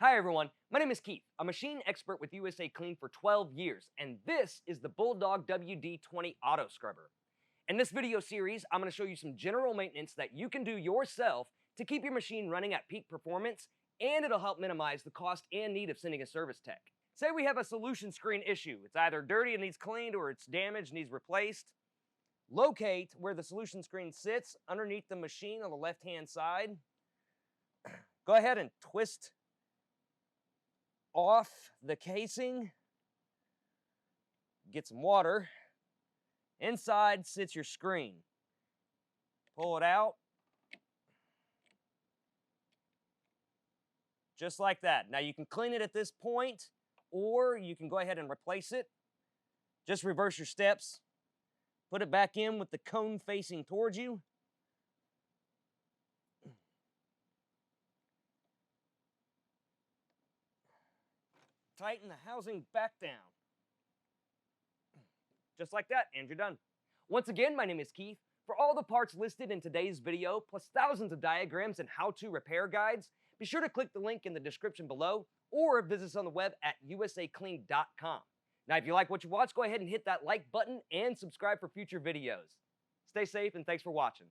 Hi everyone, my name is Keith, a machine expert with USA Clean for 12 years, and this is the Bulldog WD20 Auto Scrubber. In this video series, I'm going to show you some general maintenance that you can do yourself to keep your machine running at peak performance, and it'll help minimize the cost and need of sending a service tech. Say we have a solution screen issue. It's either dirty and needs cleaned or it's damaged and needs replaced. Locate where the solution screen sits underneath the machine on the left-hand side. Go ahead and twist off the casing, get some water. Inside sits your screen. Pull it out. Just like that. Now you can clean it at this point, or you can go ahead and replace it. Just reverse your steps. Put it back in with the cone facing towards you. Tighten the housing back down. Just like that, and you're done. Once again, my name is Keith. For all the parts listed in today's video, plus thousands of diagrams and how-to repair guides, be sure to click the link in the description below, or visit us on the web at USACLEAN.com. Now, if you like what you watch, go ahead and hit that like button and subscribe for future videos. Stay safe, and thanks for watching.